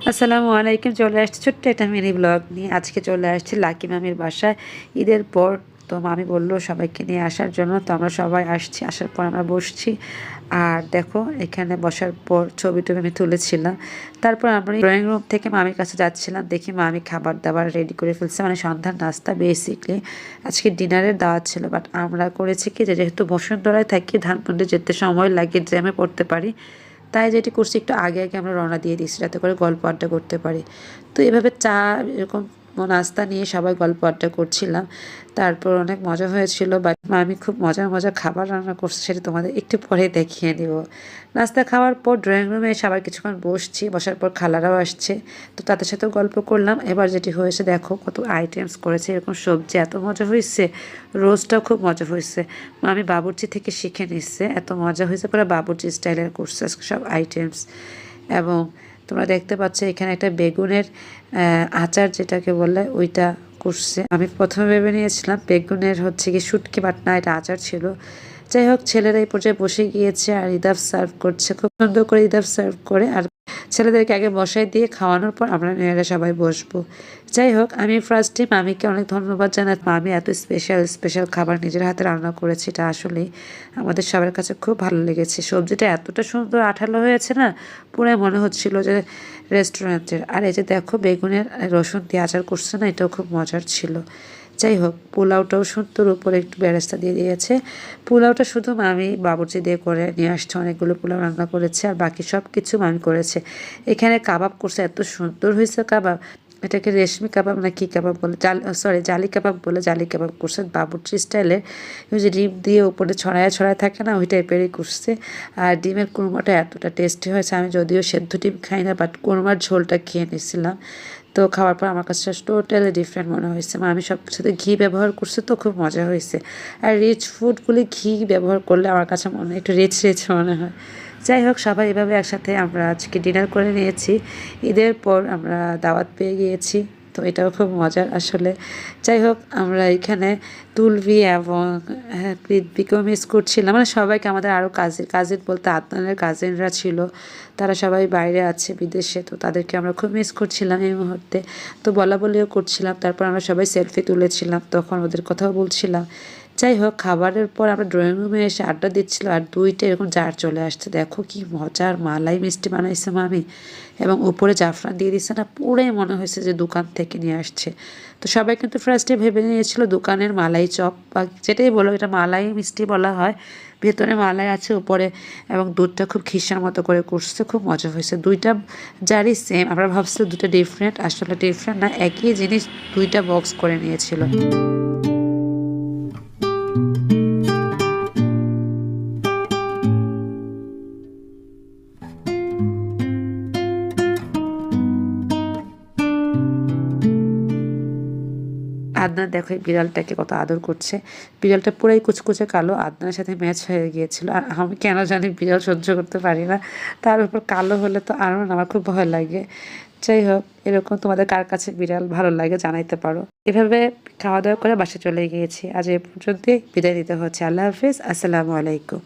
আসসালামু আলাইকুম। চলে আসছি ছোট্ট একটা মিনি ব্লগ নিয়ে। আজকে চলে আসছি লাকি মামির বাসায় ঈদের পর। তো মামি বললো সবাইকে নিয়ে আসার জন্য, তো আমরা সবাই আসছি। আসার পর আমরা বসছি, আর দেখো এখানে বসার পর ছবি টবি আমি তুলেছিলাম। তারপর আমরা ড্রয়িং রুম থেকে মামির কাছে যাচ্ছিলাম, দেখি মামি খাবার দাবার রেডি করে ফেলছে, মানে সন্ধ্যার নাস্তা বেসিকলি। আজকে ডিনারের দাওয়াত ছিল, বাট আমরা করেছি কি, যেহেতু বসুন্ধরায় থাকি, ধানমন্ডি যেতে সময় লাগে, জ্যামে পড়তে পারি, তাই যেটি করছি একটু আগে আগে আমরা রওনা দিয়ে দিচ্ছি, যাতে করে গল্প আড্ডা করতে পারি। তো এভাবে চা এরকম নাস্তা নিয়ে সবাই গল্প আড্ডা করছিলাম। তারপর অনেক মজা হয়েছিল, বা আমি খুব মজার মজার খাবার রান্না করছি, সেটা তোমাদের একটু পরে দেখিয়ে দেব। নাস্তা খাওয়ার পর ড্রয়িং রুমে এসে আবার কিছুক্ষণ বসছি, বসার পর খালারাও আসছে, তো তাদের সাথেও গল্প করলাম। এবার যেটি হয়েছে দেখো কত আইটেমস করেছে, এরকম সবজি এত মজা হয়েছে, রোস্টটাও খুব মজা হয়েছে। আমি বাবুর্চি থেকে শিখে নিচ্ছে, এত মজা হয়েছে, পরে বাবুর্চি স্টাইলের করছে সব আইটেমস। এবং তোমরা দেখতে পাচ্ছ এখানে একটা বেগুনের আচার যেটাকে বলে ওইটা করছে। আমি প্রথমে ভেবে নিয়েছিলাম বেগুনের হচ্ছে কি শুটকি বাটনা, এটা আচার ছিল। যাই হোক, ছেলেরা এই পর্যায়ে বসে গিয়েছে আর ইদাফ সার্ভ করছে, খুব সুন্দর করে ইদাফ সার্ভ করে। আর ছেলেদেরকে আগে বসাই দিয়ে খাওয়ানোর পর আমরা মেয়েরা সবাই বসবো। যাই হোক, আমি ফার্স্টে মামিকে অনেক ধন্যবাদ জানাই। মামি এত স্পেশাল স্পেশাল খাবার নিজের হাতে রান্না করেছে, এটা আসলেই আমাদের সবার কাছে খুব ভালো লেগেছে। সবজিটা এতটা সুন্দর আঠালো হয়েছে না, পুরো মনে হচ্ছিল যে রেস্টুরেন্টের। আর এই যে দেখো বেগুনের রসুন দিয়ে আচার করছে না, এটাও খুব মজার ছিল। যাই হোক, পোলাওটাও সুন্দর, উপরে একটু বেরেস্তা দিয়ে দিয়েছে। পোলাওটা শুধু মামি বাবুর্চি দিয়ে করে নিয়ে আসছে, অনেকগুলো পোলাও রান্না করেছে, আর বাকি সব কিছু মামি করেছে। এখানে কাবাব করছে, এত সুন্দর হয়েছে কাবাব। এটাকে রেশমি কাবাব না কি কাবাব বলে, জালি কাবাব বলে, জালি কাবাব করছে বাবুর্চি স্টাইলে। ওই যে ডিম দিয়ে উপরে ছড়ায় ছড়ায় থাকে না, ওই টাইপেরই করছে। আর ডিমের কুরমাটা এতটা টেস্টি হয়েছে, আমি যদিও সেদ্ধ ডিম খাই না, বাট কুরমার ঝোলটা খেয়ে নিয়েছিলাম। তো খাওয়ার পর আমার কাছে টোটালি ডিফারেন্ট মনে হয়েছে। আমি সব কিছুতে ঘি ব্যবহার করছি, তো খুব মজা হয়েছে। আর রিচ ফুডগুলি ঘি ব্যবহার করলে আমার কাছে মনে হয় একটু রিচ রিচ মনে হয়। যাই হোক, সবাই এভাবে একসাথে আমরা আজকে ডিনার করে নিয়েছি। ঈদের পর আমরা দাওয়াত পেয়ে গিয়েছি, তো এটাও খুব মজার আসলে। যাই হোক, আমরা এখানে তুলবি এবং কৃতবিকেও মিস করছিলাম, মানে সবাইকে, আমাদের আরও কাজিন বলতে আদনানের কাজিনরা ছিল, তারা সবাই বাইরে আছে বিদেশে, তো তাদেরকে আমরা খুব মিস করছিলাম এই মুহূর্তে। তো বলা বলিও করছিলাম, তারপর আমরা সবাই সেলফি তুলেছিলাম, তখন ওদের কথাও বলছিলাম। যাই হোক, খাবারের পর আমরা ড্রয়িং রুমে এসে আড্ডা দিচ্ছিল, আর দুইটা এরকম জার চলে আসছে। দেখো কি মজার মালাই মিষ্টি বানাইছে মামি, এবং উপরে জাফরান দিয়ে দিচ্ছে না, পুরাই মনে হয়েছে যে দোকান থেকে নিয়ে আসছে। তো সবাই কিন্তু ফার্স্টে ভেবে নিয়েছিল দোকানের মালাই চপ বা যেটাই বলো, এটা মালাই মিষ্টি বলা হয়। ভেতরে মালাই আছে উপরে, এবং দুধটা খুব খিসার মতো করে করছে, খুব মজা হয়েছে। দুইটা জারই সেম, আমরা ভাবছিলাম দুটো ডিফারেন্ট, আসলে ডিফারেন্ট না, একই জিনিস দুইটা বক্স করে নিয়েছিল। আদনান দেখো এই বিড়ালটাকে কত আদর করছে। বিড়ালটা পুরাই কুচকুচে কালো, আদনানের সাথে ম্যাচ হয়ে গিয়েছিল। আর আমি কেন জানি বিড়াল সহ্য করতে পারি না, তার উপর কালো হলে তো আরও আমার খুব ভয় লাগে। যাই হোক, এরকম তোমাদের কার কাছে বিড়াল ভালো লাগে জানাইতে পারো। এভাবে খাওয়া দাওয়া করে বাসা চলে গিয়েছি। আজ এ পর্যন্তই বিদায় দিতে হচ্ছে। আল্লাহ হাফিজ, আসসালামু আলাইকুম।